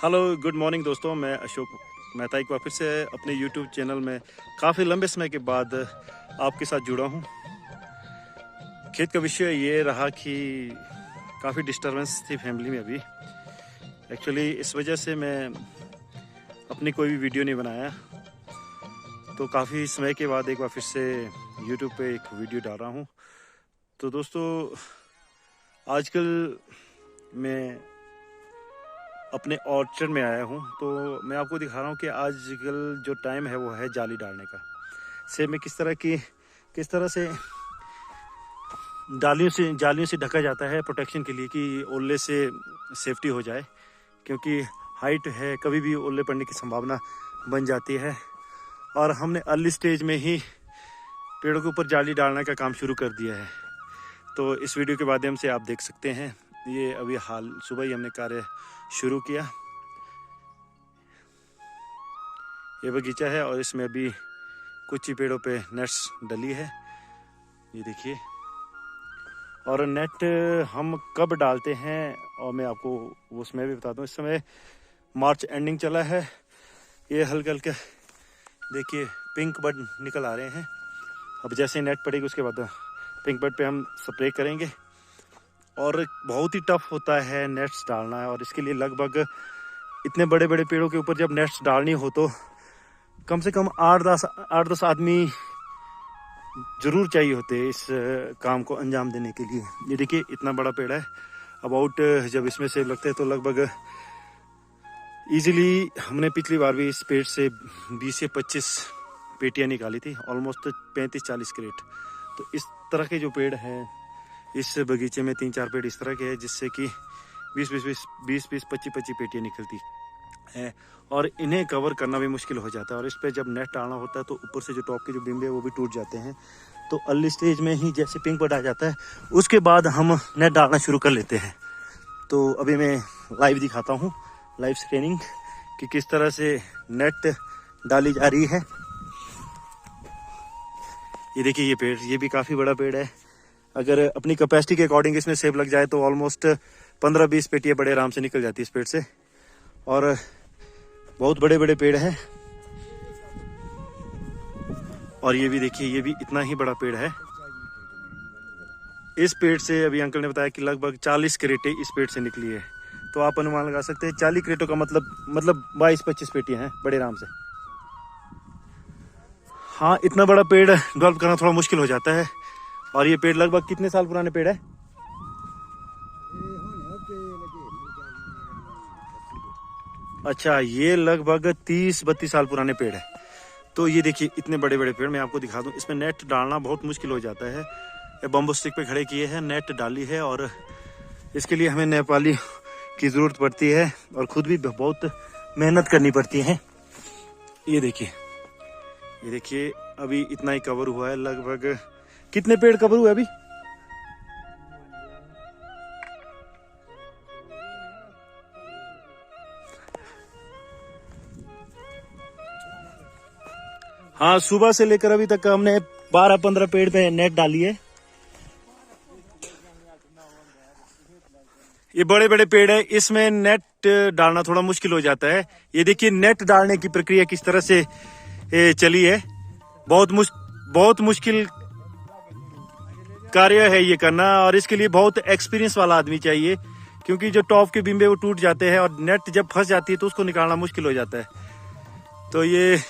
Hello good morning दोस्तों, मैं अशोक मेहता एक बार फिर से अपने यूट्यूब चैनल में काफ़ी लंबे समय के बाद आपके साथ जुड़ा हूँ। खेत का विषय ये रहा कि काफ़ी डिस्टरबेंस थी फैमिली में अभी। एक्चुअली इस वजह से मैं अपनी कोई भी वीडियो नहीं बनाया, तो काफ़ी समय के बाद एक बार फिर से यूट्यूब पे एक वीडियो डाल रहा हूँ। तो दोस्तों, आजकल मैं अपने ऑर्चर्ड में आया हूँ, तो मैं आपको दिखा रहा हूँ कि आजकल जो टाइम है वो है जाली डालने का। सेब में किस तरह से जालियों से ढका जाता है प्रोटेक्शन के लिए कि ओले से सेफ्टी हो जाए, क्योंकि हाइट है, कभी भी ओले पड़ने की संभावना बन जाती है। और हमने अर्ली स्टेज में ही पेड़ों के ऊपर जाली डालने का काम शुरू कर दिया है। तो इस वीडियो के माध्यम से आप देख सकते हैं, ये अभी हाल सुबह ही हमने कार्य शुरू किया। ये बगीचा है और इसमें अभी कुछ ही पेड़ों पे नेट्स डली है, ये देखिए। और नेट हम कब डालते हैं और मैं आपको उसमें भी बता दूं। इस समय मार्च एंडिंग चला है। ये हल्के हल्के देखिए पिंक बर्ड निकल आ रहे हैं। अब जैसे नेट पड़ेगी उसके बाद पिंक बर्ड पे हम स्प्रे करेंगे। और बहुत ही टफ होता है नेट्स डालना है, और इसके लिए लगभग इतने बड़े बड़े पेड़ों के ऊपर जब नेट्स डालनी हो तो कम से कम 8-10 आदमी जरूर चाहिए होते हैं इस काम को अंजाम देने के लिए। ये देखिए इतना बड़ा पेड़ है। अबाउट जब इसमें सेब लगते हैं तो लगभग इजीली हमने पिछली बार भी इस पेड़ से 20 से 25 पेटियां निकाली थी, ऑलमोस्ट 35-40 क्रेट। तो इस तरह के जो पेड़ हैं इस बगीचे में 3-4 पेड़ इस तरह के हैं जिससे कि 20-25 पेटियां निकलती है, और इन्हें कवर करना भी मुश्किल हो जाता है। और इस पे जब नेट डालना होता है तो ऊपर से जो टॉप के जो बिम्बे वो भी टूट जाते हैं। तो अर्ली स्टेज में ही जैसे पिंक बर्ड आ जाता है उसके बाद हम नेट डालना शुरू कर लेते हैं। तो अभी मैं लाइव दिखाता हूँ, लाइव स्कैनिंग कि किस तरह से नेट डाली जा रही है। ये देखिए ये पेड़, ये भी काफ़ी बड़ा पेड़ है। अगर अपनी कैपेसिटी के अकॉर्डिंग इसमें सेब लग जाए तो ऑलमोस्ट 15-20 पेटियाँ बड़े आराम से निकल जाती है इस पेड़ से। और बहुत बड़े बड़े पेड़ हैं। और ये भी देखिए, ये भी इतना ही बड़ा पेड़ है। इस पेड़ से अभी अंकल ने बताया कि लगभग 40 क्रेटें इस पेड़ से निकली है। तो आप अनुमान लगा सकते हैं 40 क्रेटों का मतलब 22-25 पेटियां हैं बड़े आराम से। हाँ, इतना बड़ा पेड़ डेवलप करना थोड़ा मुश्किल हो जाता है। और ये पेड़ लगभग कितने साल पुराने पेड़ है? अच्छा, ये लगभग 30-32 साल पुराने पेड़ है। तो ये देखिए इतने बड़े बड़े पेड़, मैं आपको दिखा दूं। इसमें नेट डालना बहुत मुश्किल हो जाता है। ये बम्बू स्टिक पे खड़े किए हैं, नेट डाली है, और इसके लिए हमें नेपाली की ज़रूरत पड़ती है और ख़ुद भी बहुत मेहनत करनी पड़ती है। ये देखिए अभी इतना ही कवर हुआ है। लगभग कितने पेड़ कवर हुए अभी? हाँ, सुबह से लेकर अभी तक हमने 12-15 पेड़ पे नेट डाली है। ये बड़े बड़े पेड़ है, इसमें नेट डालना थोड़ा मुश्किल हो जाता है। ये देखिए नेट डालने की प्रक्रिया किस तरह से चली है। बहुत मुश्किल कार्य है ये करना, और इसके लिए बहुत एक्सपीरियंस वाला आदमी चाहिए, क्योंकि जो टॉप के बिम्बे वो टूट जाते हैं और नेट जब फंस जाती है तो उसको निकालना मुश्किल हो जाता है। तो ये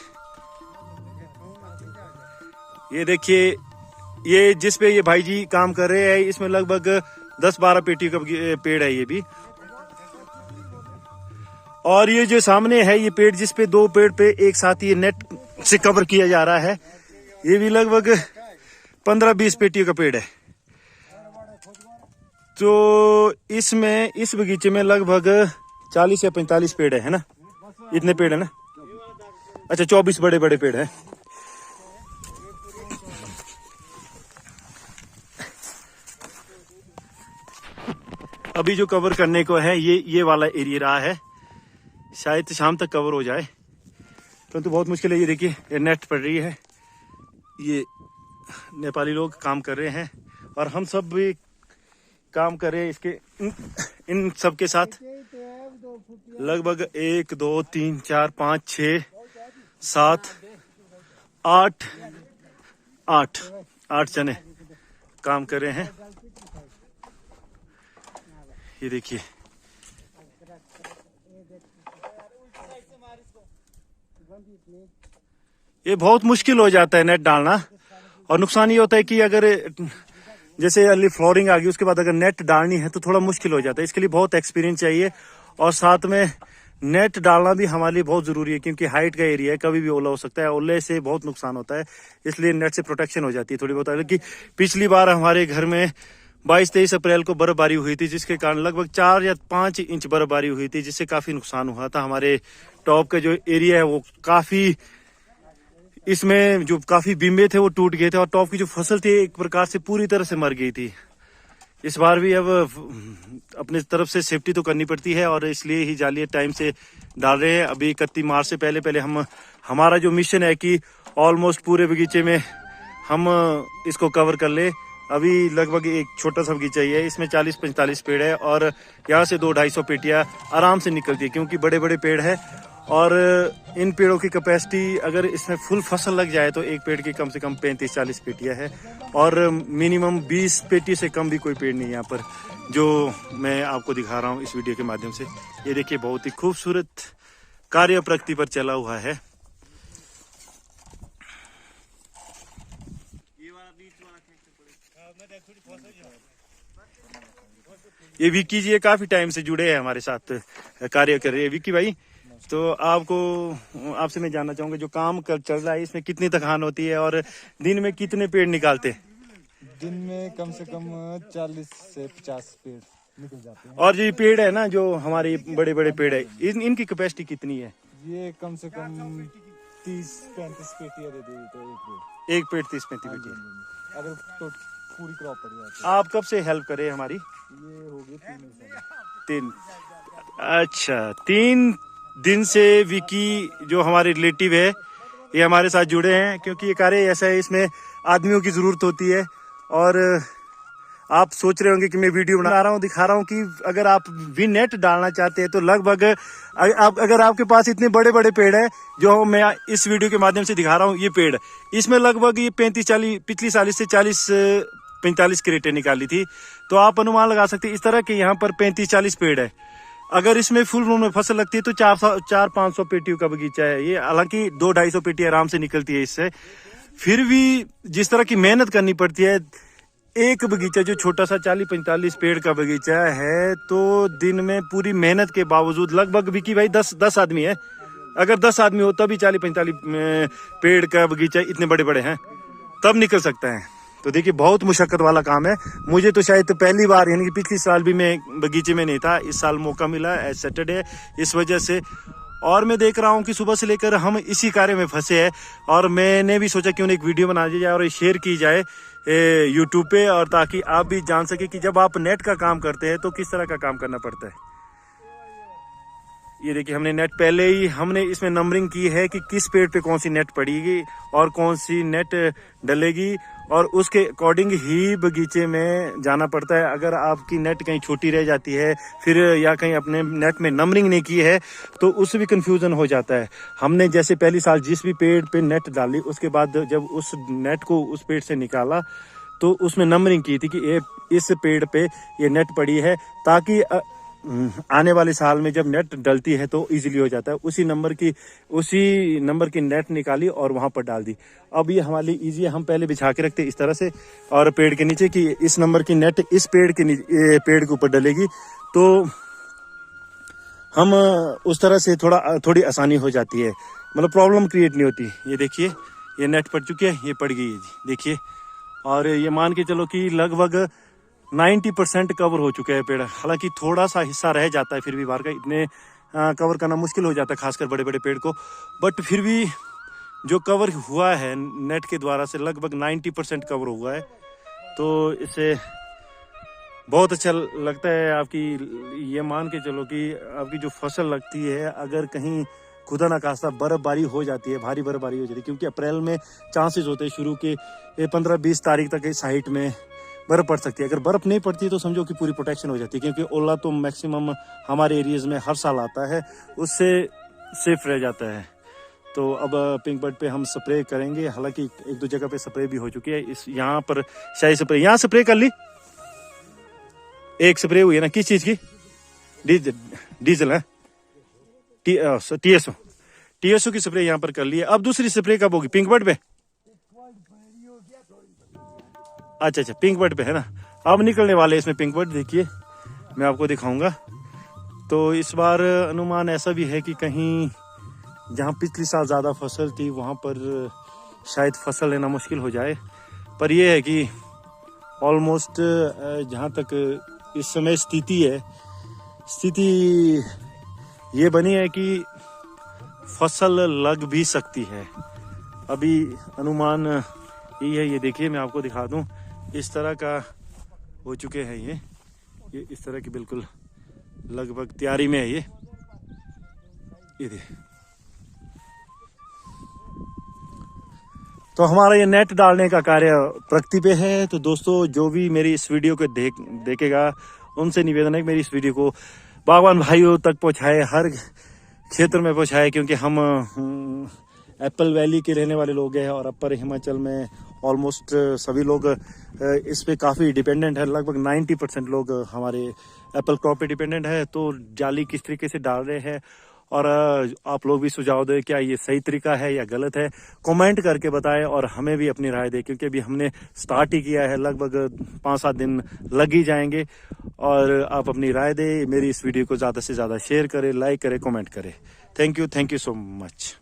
देखिए, ये जिस पे ये भाई जी काम कर रहे हैं इसमें लगभग 10-12 पेटी का पेड़ है ये भी। और ये जो सामने है ये पेड़, जिस पे 2 पेड़ पे एक साथ ये नेट से कवर किया जा रहा है, ये भी लगभग 15-20 पेटियों का पेड़ है। तो इसमें इस बगीचे में लगभग 40 या 45 पेड़ है ना? इतने पेड़ है ना? अच्छा, 24 बड़े बड़े पेड़ है। अभी जो कवर करने को है ये वाला एरिया रहा है, शायद शाम तक कवर हो जाए, परंतु बहुत मुश्किल है। ये देखिए ये नेट पड़ रही है, ये नेपाली लोग काम कर रहे हैं और हम सब भी काम कर रहे हैं इसके इन सब के साथ। लगभग 1 2 3 4 5 6 7 8 जने काम कर रहे हैं। ये देखिए, ये बहुत मुश्किल हो जाता है नेट डालना। और नुकसान ये होता है कि अगर जैसे अली फ्लोरिंग आ गई उसके बाद अगर नेट डालनी है तो थोड़ा मुश्किल हो जाता है। इसके लिए बहुत एक्सपीरियंस चाहिए और साथ में नेट डालना भी हमारे लिए बहुत जरूरी है, क्योंकि हाइट का एरिया है, कभी भी ओला हो सकता है। ओले से बहुत नुकसान होता है, इसलिए नेट से प्रोटेक्शन हो जाती है थोड़ी बहुत। कि पिछली बार हमारे घर में 22-23 अप्रैल को बर्फबारी हुई थी, जिसके कारण लगभग 4 या 5 इंच बर्फबारी हुई थी, जिससे काफी नुकसान हुआ था। हमारे टॉप का जो एरिया है वो काफी, इसमें जो काफी बिम्बे थे वो टूट गए थे और टॉप की जो फसल थी एक प्रकार से पूरी तरह से मर गई थी। इस बार भी अब अपने तरफ से सेफ्टी तो करनी पड़ती है और इसलिए ही जाली टाइम से डाल रहे हैं। अभी 31 मार्च से पहले हमारा जो मिशन है कि ऑलमोस्ट पूरे बगीचे में हम इसको कवर कर ले। अभी लगभग एक छोटा सा बगीचा ही है, इसमें 40-45 पेड़ है और यहाँ से 200-250 पेटियां आराम से निकलती है, क्योंकि बड़े बड़े पेड़ है। और इन पेड़ों की कैपेसिटी अगर इसमें फुल फसल लग जाए तो एक पेड़ की कम से कम 35-40 पेटियां है और मिनिमम 20 पेटी से कम भी कोई पेड़ नहीं है यहाँ पर, जो मैं आपको दिखा रहा हूँ इस वीडियो के माध्यम से। ये देखिए, बहुत ही खूबसूरत कार्य प्रगति पर चला हुआ है। ये विक्की जी काफी टाइम से जुड़े हैं हमारे साथ, कार्य कर रहे हैं। विक्की भाई, तो आपसे मैं जानना चाहूंगा, जो काम चल रहा है इसमें कितनी थकान होती है और दिन में कितने पेड़ निकालते हैं? दिन में कम से कम 40 से 50 पेड़ निकल जाते हैं। और ये पेड़ है ना, जो हमारे बड़े बड़े पेड़ है, इनकी कैपेसिटी कितनी है? ये कम से कम 30-35 पेटियां दे देगी तो एक पेड़ 30-35 पेटियां, अगर तो पूरी क्रॉप पड़ जाती है। आप कब से हेल्प करे हमारी? ये हो गई 3 दिन। अच्छा, 3 दिन से विकी जो हमारे रिलेटिव है ये हमारे साथ जुड़े हैं, क्योंकि ये कार्य ऐसा है, इसमें आदमियों की जरूरत होती है। और आप सोच रहे होंगे कि मैं वीडियो बना रहा हूँ, दिखा रहा हूँ कि अगर आप भी नेट डालना चाहते हैं तो लगभग अगर आपके पास इतने बड़े बड़े पेड़ है जो मैं इस वीडियो के माध्यम से दिखा रहा हूँ, ये पेड़ इसमें लगभग ये 35-40 पिछली साल से 40-45 क्रेटें निकाली थी। तो आप अनुमान लगा सकते हैं इस तरह के यहाँ पर 35-40 पेड़ है। अगर इसमें फुल में फसल लगती है तो 400-500 पेटियों का बगीचा है ये। हालांकि 200-250 पेटी आराम से निकलती है इससे। फिर भी जिस तरह की मेहनत करनी पड़ती है, एक बगीचा जो छोटा सा 40-45 पेड़ का बगीचा है, तो दिन में पूरी मेहनत के बावजूद लगभग विकी भाई 10 आदमी है, अगर 10 आदमी हो तभी 40-45 पेड़ का बगीचा इतने बड़े बड़े हैं तब निकल सकता है। तो देखिए, बहुत मुशक्कत वाला काम है। मुझे तो शायद पहली बार, यानी कि पिछली साल भी मैं बगीचे में नहीं था, इस साल मौका मिला एज सैटरडे, इस वजह से। और मैं देख रहा हूँ कि सुबह से लेकर हम इसी कार्य में फंसे हैं और मैंने भी सोचा क्यों ना एक वीडियो बना दी जाए और शेयर की जाए यूट्यूब पे, और ताकि आप भी जान सके कि जब आप नेट का काम करते हैं तो किस तरह का काम करना पड़ता है। ये देखिए, हमने नेट पहले ही हमने इसमें नंबरिंग की है कि किस पेड़ पे कौन सी नेट पड़ेगी और कौन सी नेट डलेगी, और उसके अकॉर्डिंग ही बगीचे में जाना पड़ता है। अगर आपकी नेट कहीं छोटी रह जाती है फिर, या कहीं अपने नेट में नंबरिंग नहीं की है, तो उससे भी कंफ्यूजन हो जाता है। हमने जैसे पहली साल जिस भी पेड़ पे नेट डाली, उसके बाद जब उस नेट को उस पेड़ से निकाला तो उसमें नंबरिंग की थी कि इस पेड़ पे ये नेट पड़ी है, ताकि आने वाले साल में जब नेट डलती है तो इजीली हो जाता है। उसी नंबर की नेट निकाली और वहां पर डाल दी। अब ये हमारे लिए इजी है, हम पहले बिछा के रखते इस तरह से और पेड़ के नीचे कि इस नंबर की नेट इस पेड़ के ऊपर डलेगी, तो हम उस तरह से थोड़ी आसानी हो जाती है, मतलब प्रॉब्लम क्रिएट नहीं होती। ये देखिए, ये नेट पड़ चुकी है, ये पड़ गई है जी, देखिए। और ये मान के चलो कि लगभग 90% कवर हो चुका है पेड़। हालांकि थोड़ा सा हिस्सा रह जाता है फिर भी बाहर का, इतने कवर करना मुश्किल हो जाता है खासकर बड़े बड़े पेड़ को, बट फिर भी जो कवर हुआ है नेट के द्वारा से लगभग 90% कवर हुआ है। तो इससे बहुत अच्छा लगता है। आपकी ये मान के चलो कि आपकी जो फसल लगती है, अगर कहीं खुदा ना खास्ता बर्फबारी हो जाती है, भारी बर्फबारी हो जाती है, क्योंकि अप्रैल में चांसेस होते हैं शुरू के 15-20 तारीख तक इस हाइट में बर्फ़ पड़ सकती है। अगर बर्फ़ नहीं पड़ती तो समझो कि पूरी प्रोटेक्शन हो जाती है, क्योंकि ओला तो मैक्सिमम हमारे एरियाज़ में हर साल आता है, उससे सेफ रह जाता है। तो अब पिंक बर्ड पे हम स्प्रे करेंगे, हालांकि एक दो जगह पे स्प्रे भी हो चुकी है। इस यहाँ पर शायद स्प्रे, यहाँ स्प्रे कर ली, एक स्प्रे हुई है ना, किस चीज़ की? डीजल है, TSO की स्प्रे यहाँ पर कर ली है। अब दूसरी स्प्रे कब होगी पिंक बर्ड पे? अच्छा, पिंक बर्ड पे है ना। अब निकलने वाले इसमें पिंक बर्ड, देखिए मैं आपको दिखाऊंगा। तो इस बार अनुमान ऐसा भी है कि कहीं जहाँ पिछली साल ज़्यादा फसल थी वहाँ पर शायद फसल लेना मुश्किल हो जाए। पर यह है कि ऑलमोस्ट जहाँ तक इस समय स्थिति ये बनी है कि फसल लग भी सकती है। अभी अनुमान यही है। ये देखिए मैं आपको दिखा दूं, इस तरह का हो चुके हैं ये इस तरह की बिल्कुल लगभग तैयारी में है ये देखिए। तो हमारा ये नेट डालने का कार्य प्रगति पे है। तो दोस्तों, जो भी मेरी इस वीडियो को देखेगा उनसे निवेदन है कि मेरी इस वीडियो को बागवान भाइयों तक पहुंचाए, हर क्षेत्र में पहुंचाए, क्योंकि हम एप्पल वैली के रहने वाले लोग हैं और अपर हिमाचल में ऑलमोस्ट सभी लोग इस पे काफ़ी डिपेंडेंट है। लगभग 90% लोग हमारे एप्पल क्रॉप पे डिपेंडेंट है। तो जाली किस तरीके से डाल रहे हैं, और आप लोग भी सुझाव दें क्या ये सही तरीका है या गलत है, कमेंट करके बताएं और हमें भी अपनी राय दें, क्योंकि अभी हमने स्टार्ट ही किया है, लगभग 5-7 दिन लग ही जाएंगे। और आप अपनी राय दें, मेरी इस वीडियो को ज़्यादा से ज़्यादा शेयर करें, लाइक करें, कमेंट करें। Thank you so much.